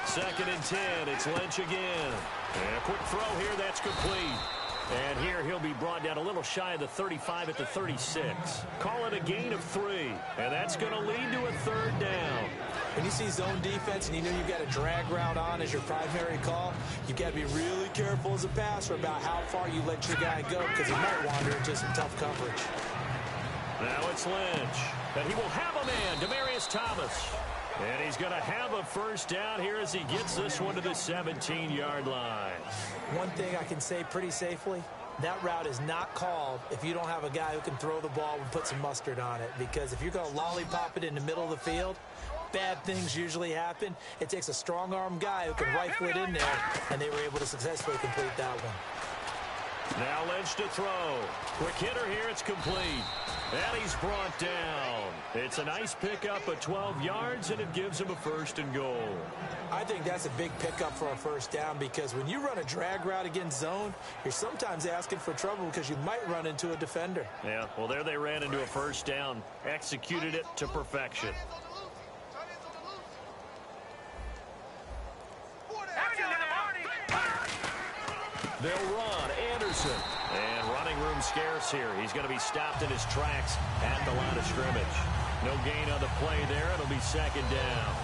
2nd and 10. It's Lynch again. And a quick throw here. That's complete. And here he'll be brought down a little shy of the 35 at the 36. Call it a gain of 3. And that's going to lead to a 3rd down. When you see zone defense and you know you've got a drag route on as your primary call, you've got to be really careful as a passer about how far you let your guy go, because he might wander into some tough coverage. Now it's Lynch. And he will have a man, Demaryius Thomas. And he's going to have a first down here as he gets this one to the 17-yard line. One thing I can say pretty safely, that route is not called if you don't have a guy who can throw the ball and put some mustard on it. Because if you're going to lollipop it in the middle of the field, bad things usually happen. It takes a strong-arm guy who can rifle it in there, and they were able to successfully complete that one. Now Lynch to throw. Quick hitter here, it's complete. And he's brought down. It's a nice pickup of 12 yards, and it gives him a 1st and goal. I think that's a big pickup for a first down, because when you run a drag route against zone, you're sometimes asking for trouble because you might run into a defender. Yeah, well, there they ran into a first down, executed it to perfection. They'll run. Anderson. And running room scarce here. He's going to be stopped in his tracks at the line of scrimmage. No gain on the play there. It'll be 2nd down.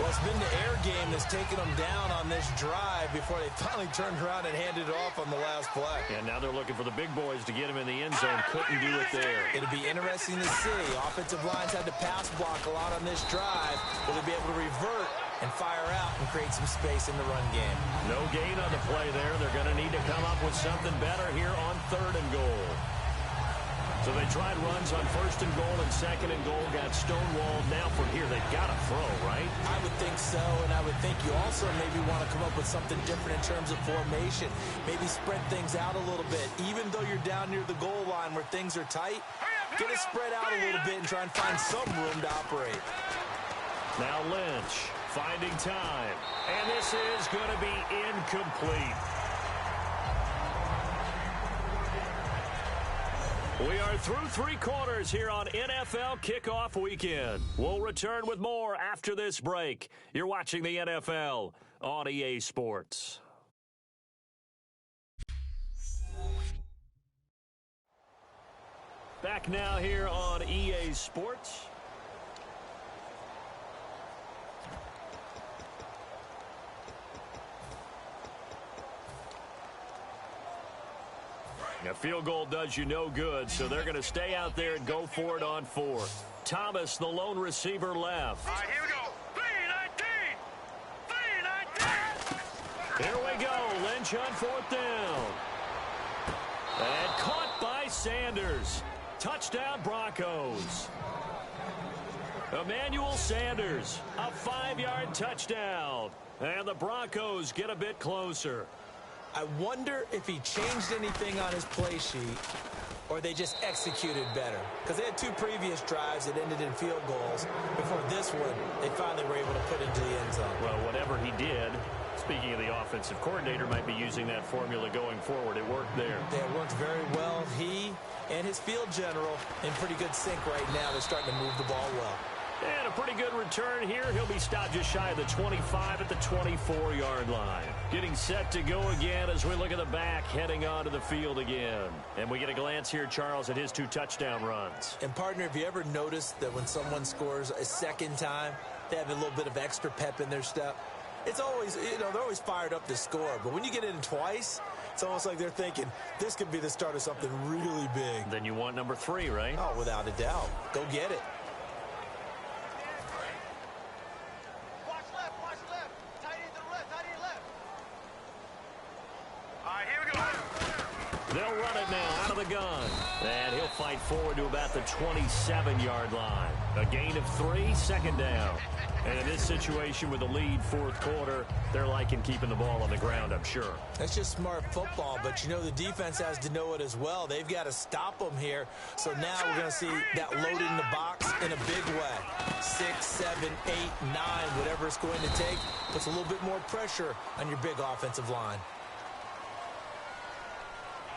Well, it's been the air game that's taken them down on this drive before they finally turned around and handed it off on the last play. And now they're looking for the big boys to get him in the end zone. Couldn't do it there. It'll be interesting to see. Offensive lines had to pass block a lot on this drive. Will they be able to revert and fire out and create some space in the run game? No gain on the play there. They're going to need to come up with something better here on 3rd and goal. So they tried runs on 1st and goal and 2nd and goal, got stonewalled. Now from here, they've got to throw, right? I would think so, and I would think you also maybe want to come up with something different in terms of formation. Maybe spread things out a little bit. Even though you're down near the goal line where things are tight, get it spread out a little bit and try and find some room to operate. Now Lynch finding time, and this is going to be incomplete. We are through 3 quarters here on NFL Kickoff Weekend. We'll return with more after this break. You're watching the NFL on EA Sports. Back now here on EA Sports. A field goal does you no good, so they're going to stay out there and go for it on fourth. Thomas, the lone receiver, left. All right, here we go. 3-19. 3-19. Here we go. Lynch on fourth down. And caught by Sanders. Touchdown, Broncos. Emmanuel Sanders, a 5-yard touchdown. And the Broncos get a bit closer. I wonder if he changed anything on his play sheet or they just executed better. Because they had 2 previous drives that ended in field goals. Before this one, they finally were able to put into the end zone. Well, whatever he did, speaking of the offensive coordinator, might be using that formula going forward. It worked there. Yeah, it worked very well. He and his field general in pretty good sync right now. They're starting to move the ball well. And a pretty good return here. He'll be stopped just shy of the 25 at the 24-yard line. Getting set to go again as we look at the back, heading onto the field again. And we get a glance here, Charles, at his 2 touchdown runs. And, partner, have you ever noticed that when someone scores a second time, they have a little bit of extra pep in their step? It's always, they're always fired up to score. But when you get in twice, it's almost like they're thinking, this could be the start of something really big. Then you want number 3, right? Oh, without a doubt. Go get it. They'll run it now out of the gun. And he'll fight forward to about the 27-yard line. A gain of 3, second down. And in this situation with the lead fourth quarter, they're liking keeping the ball on the ground, I'm sure. That's just smart football, but the defense has to know it as well. They've got to stop them here. So now we're going to see that loading the box in a big way. 6, 7, 8, 9, whatever it's going to take, puts a little bit more pressure on your big offensive line.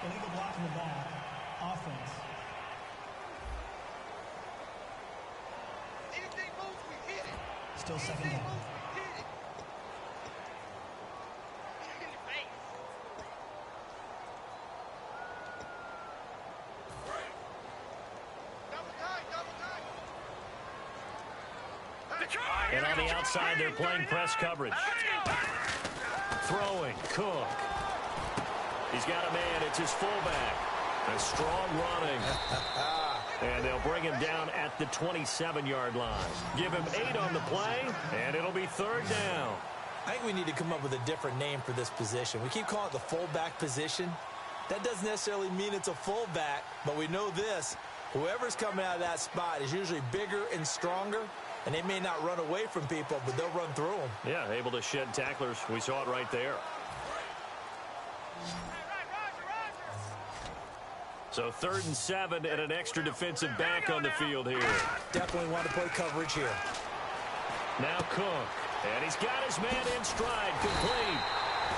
Illegal blocking the ball. Offense. Anything moves, we hit it. Still second down. And on the outside, they're playing press coverage. Throwing, Cook. He's got a man. It's his fullback. A strong running. And they'll bring him down at the 27-yard line. Give him 8 on the play, and it'll be third down. I think we need to come up with a different name for this position. We keep calling it the fullback position. That doesn't necessarily mean it's a fullback, but we know this. Whoever's coming out of that spot is usually bigger and stronger, and they may not run away from people, but they'll run through them. Yeah, able to shed tacklers. We saw it right there. So 3rd and 7 and an extra defensive back on the field here. Definitely want to play coverage here. Now Cook. And he's got his man in stride, complete.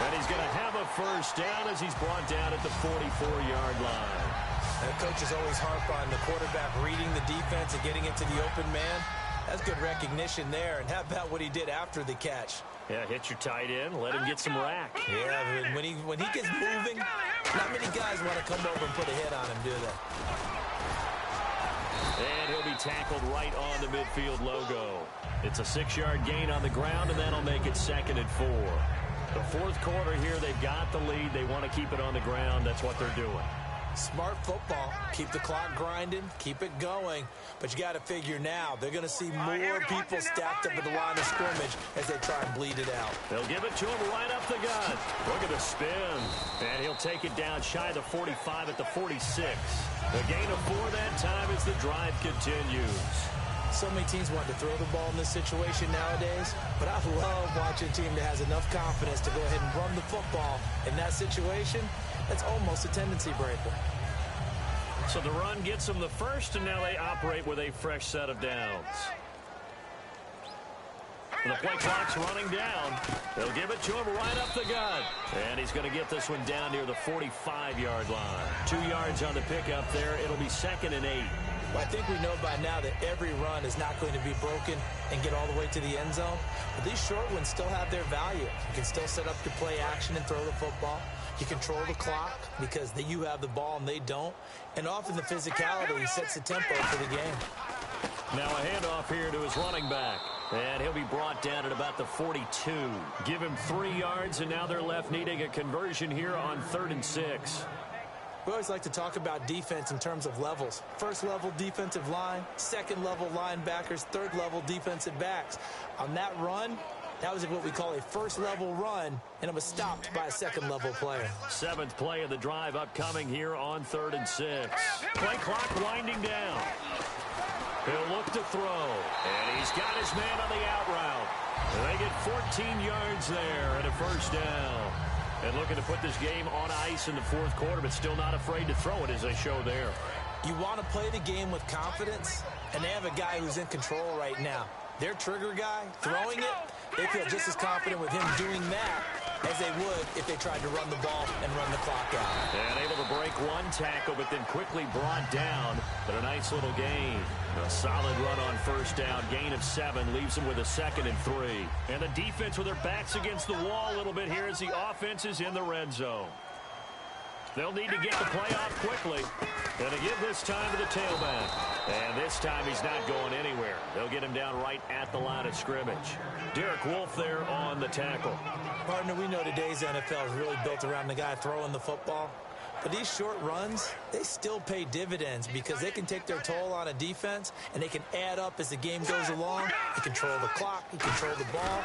And he's going to have a first down as he's brought down at the 44-yard line. And coaches always harp on the quarterback reading the defense and getting into the open man. That's good recognition there. And how about what he did after the catch? Yeah, hit your tight end, let him get some rack. Yeah, when he gets moving, not many guys want to come over and put a hit on him, do they? And he'll be tackled right on the midfield logo. It's a 6-yard gain on the ground, and that'll make it 2nd and 4. The fourth quarter here, they've got the lead. They want to keep it on the ground. That's what they're doing. Smart football. Keep the clock grinding. Keep it going. But you got to figure now, they're going to see more people stacked up at the line of scrimmage as they try and bleed it out. They'll give it to him right up the gut. Look at the spin. And he'll take it down shy of the 45 at the 46. The gain of 4 that time as the drive continues. So many teams want to throw the ball in this situation nowadays, but I love watching a team that has enough confidence to go ahead and run the football in that situation. That's almost a tendency breaker. So the run gets them the first, and now they operate with a fresh set of downs. The play clock's running down. They'll give it to him right up the gut. And he's going to get this one down near the 45-yard line. 2 yards on the pickup there. It'll be 2nd and 8. Well, I think we know by now that every run is not going to be broken and get all the way to the end zone. But these short ones still have their value. You can still set up your play action and throw the football. You control the clock because you have the ball and they don't. And often the physicality sets the tempo for the game. Now a handoff here to his running back. And he'll be brought down at about the 42. Give him 3 yards, and now they're left needing a conversion here on 3rd and 6. We always like to talk about defense in terms of levels. First level defensive line, second level linebackers, third level defensive backs. On that run, that was what we call a first level run, and it was stopped by a second level player. 7th play of the drive upcoming here on 3rd and 6. Play clock winding down. He'll look to throw, and he's got his man on the out route. They get 14 yards there and a first down. And looking to put this game on ice in the 4th quarter, but still not afraid to throw it as they show there. You want to play the game with confidence, and they have a guy who's in control right now. Their trigger guy, throwing it, they feel just as confident with him doing that as they would if they tried to run the ball and run the clock out. And able to break one tackle, but then quickly brought down. But a nice little gain. A solid run on first down. Gain of 7 leaves them with a 2nd and 3. And the defense with their backs against the wall a little bit here as the offense is in the red zone. They'll need to get the play off quickly. And to give this time to the tailback. And this time he's not going anywhere. They'll get him down right at the line of scrimmage. Derek Wolfe there on the tackle. Partner, we know today's NFL is really built around the guy throwing the football. But these short runs, they still pay dividends because they can take their toll on a defense and they can add up as the game goes along. You control the clock, you control the ball,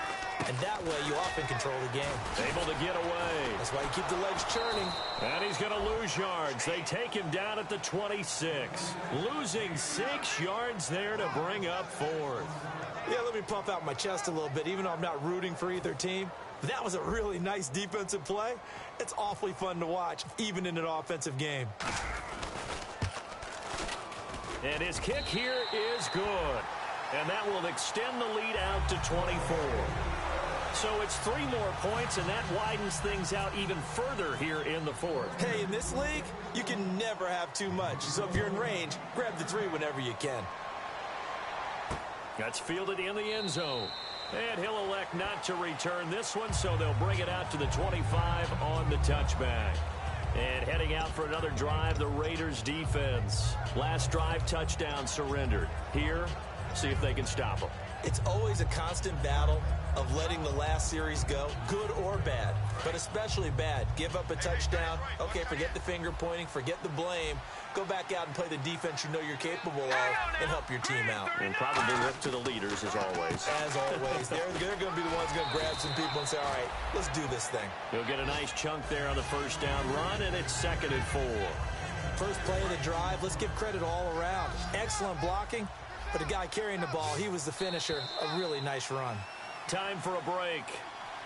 and that way you often control the game. Able to get away. That's why you keep the legs churning. And he's going to lose yards. They take him down at the 26. Losing 6 yards there to bring up 4th. Yeah, let me puff out my chest a little bit, even though I'm not rooting for either team. That was a really nice defensive play. It's awfully fun to watch, even in an offensive game. And his kick here is good. And that will extend the lead out to 24. So it's 3 more points, and that widens things out even further here in the 4th. Hey, in this league, you can never have too much. So if you're in range, grab the 3 whenever you can. That's fielded in the end zone. And he'll elect not to return this one, so they'll bring it out to the 25 on the touchback. And heading out for another drive, the Raiders defense. Last drive, touchdown surrendered. Here, see if they can stop them. It's always a constant battle of letting the last series go, good or bad, but especially bad. Give up a touchdown. Okay, forget the finger pointing, forget the blame. Go back out and play the defense you know you're capable of and help your team out. And probably look to the leaders as always. As always. They're going to be the ones going to grab some people and say, all right, let's do this thing. He'll get a nice chunk there on the first down run, and it's 2nd and 4. First play of the drive, let's give credit all around. Excellent blocking, but the guy carrying the ball, he was the finisher. A really nice run. Time for a break.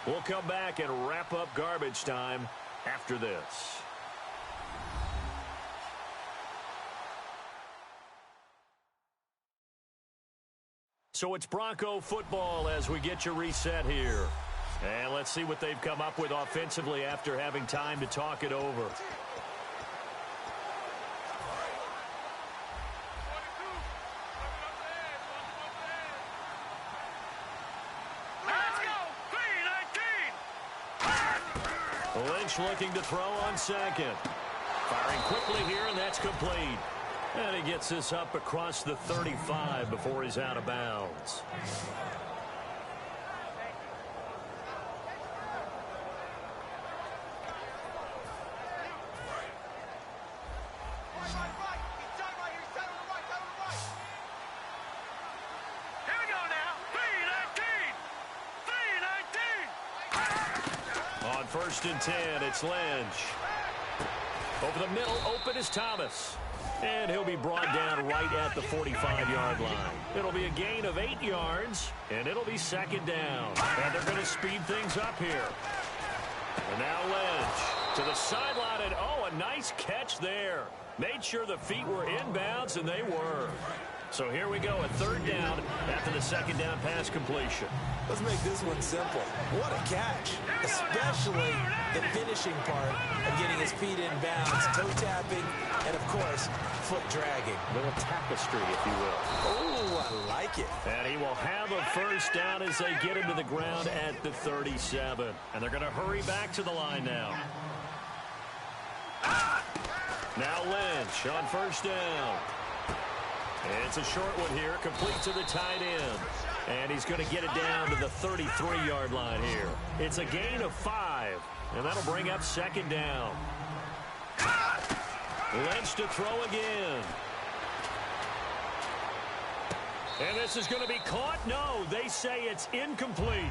We'll come back and wrap up garbage time after this. So it's Bronco football as we get you reset here. And let's see what they've come up with offensively after having time to talk it over. Lynch looking to throw on second. Firing quickly here, and that's complete. And he gets this up across the 35 before he's out of bounds. On 1st and 10, it's Lynch. Over the middle, open is Thomas. And he'll be brought down right at the 45-yard line. It'll be a gain of 8 yards, and it'll be 2nd down. And they're going to speed things up here. And now Lynch to the sideline, and oh, a nice catch there. Made sure the feet were inbounds, and they were. So here we go, a third down after the second down pass completion. Let's make this one simple. What a catch, especially the finishing part of getting his feet in bounds, toe tapping, and, of course, foot dragging. A little tapestry, if you will. Oh, I like it. And he will have a first down as they get him to the ground at the 37. And they're going to hurry back to the line now. Now Lynch on first down. It's a short one here, complete to the tight end. And he's going to get it down to the 33-yard line here. It's a gain of 5, and that'll bring up second down. Lynch to throw again. And this is going to be caught? No, they say it's incomplete.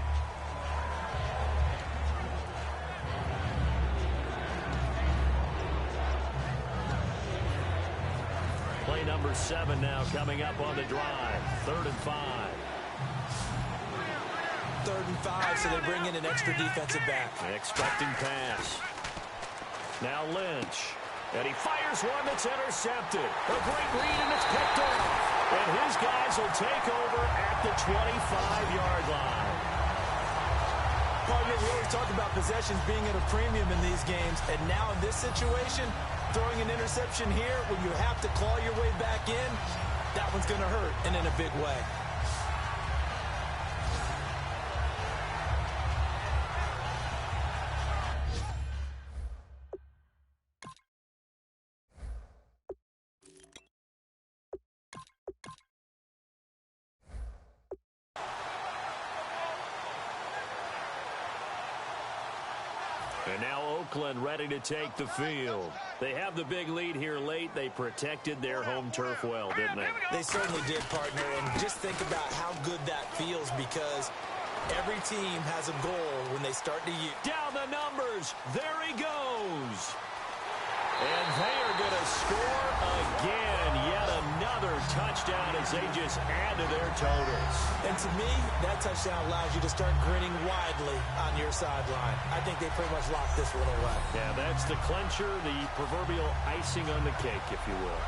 Play number 7 now coming up on the drive. 3rd and 5. 3rd and 5, so they bring in an extra defensive back. Expecting pass. Now Lynch. And he fires one that's intercepted. A great read, and it's picked off. And his guys will take over at the 25-yard line. Partner, we always talk about possessions being at a premium in these games. And now in this situation, throwing an interception here when you have to claw your way back in, that one's going to hurt, and in a big way. And now Oakland ready to take the field. They have the big lead here late. They protected their home turf well, didn't they? They certainly did, partner. And just think about how good that feels, because every team has a goal when they start to use. Down the numbers. There he goes. And they are going to score again. Yet another touchdown as they just add to their totals. And to me, that touchdown allows you to start grinning widely on your sideline. I think they pretty much locked this one away. Yeah, that's the clincher, the proverbial icing on the cake, if you will.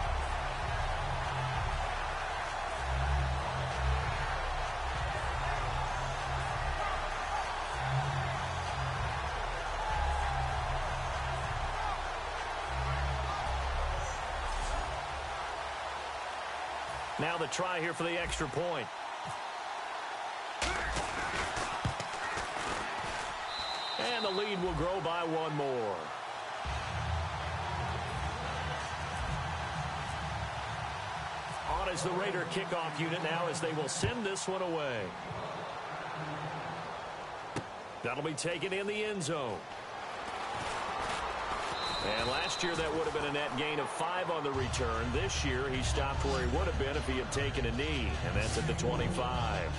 Now the try here for the extra point. And the lead will grow by one more. On is the Raider kickoff unit now as they will send this one away. That'll be taken in the end zone. And last year that would have been a net gain of 5 on the return. This year he stopped where he would have been if he had taken a knee, and that's at the 25.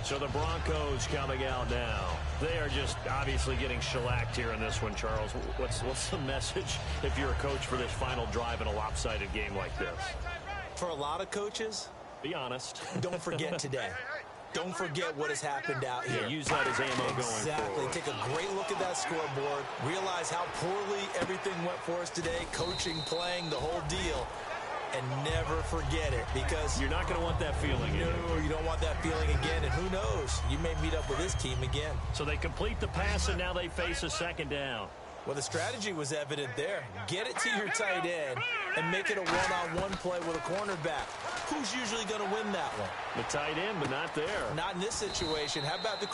So the Broncos coming out now. They are just obviously getting shellacked here in this one, Charles. What's the message if you're a coach for this final drive in a lopsided game like this? For a lot of coaches, be honest. Don't forget today. Don't forget what has happened out here. Yeah, use that as ammo going forward. Exactly. Take a great look at that scoreboard. Realize how poorly everything went for us today. Coaching, playing, the whole deal. And never forget it, because you're not going to want that feeling again. No, you don't want that feeling again. And who knows? You may meet up with this team again. So they complete the pass, and now they face a second down. Well, the strategy was evident there. Get it to your tight end and make it a one-on-one play with a cornerback. Who's usually going to win that one? The tight end, but not there. Not in this situation. How about the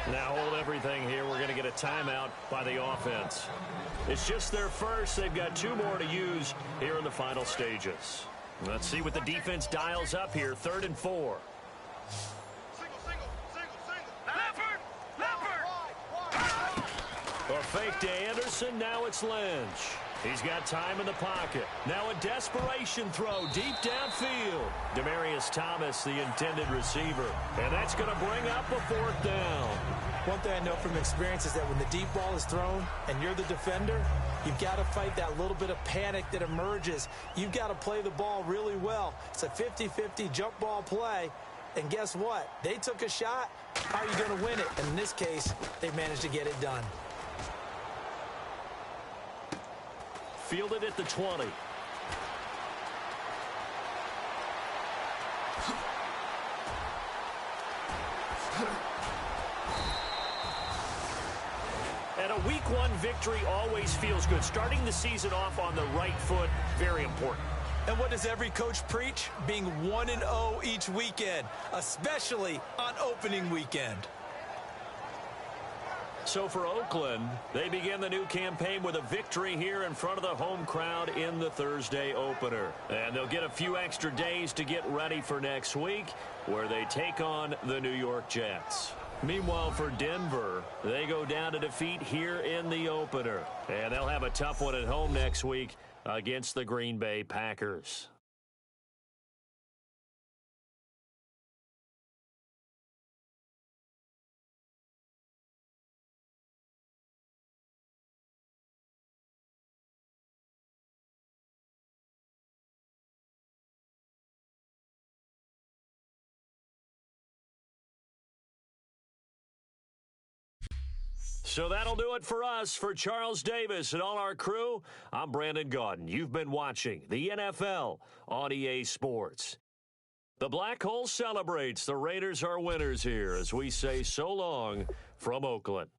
now hold everything here. We're going to get a timeout by the offense. It's just their first. They've got 2 more to use here in the final stages. Let's see what the defense dials up here. 3rd and 4. A fake to Anderson. Now it's Lynch. He's got time in the pocket. Now a desperation throw deep downfield. Demaryius Thomas, the intended receiver. And that's going to bring up a 4th down. One thing I know from experience is that when the deep ball is thrown and you're the defender, you've got to fight that little bit of panic that emerges. You've got to play the ball really well. It's a 50-50 jump ball play. And guess what? They took a shot. How are you going to win it? And in this case, they managed to get it done. Fielded at the 20. one victory always feels good. Starting the season off on the right foot, very important. And what does every coach preach? Being 1-0 each weekend, especially on opening weekend. So for Oakland, they begin the new campaign with a victory here in front of the home crowd in the Thursday opener. And they'll get a few extra days to get ready for next week, where they take on the New York Jets. Meanwhile, for Denver, they go down to defeat here in the opener. And they'll have a tough one at home next week against the Green Bay Packers. So that'll do it for us. For Charles Davis and all our crew, I'm Brandon Gaudin. You've been watching the NFL on EA Sports. The Black Hole celebrates. The Raiders are winners here as we say so long from Oakland.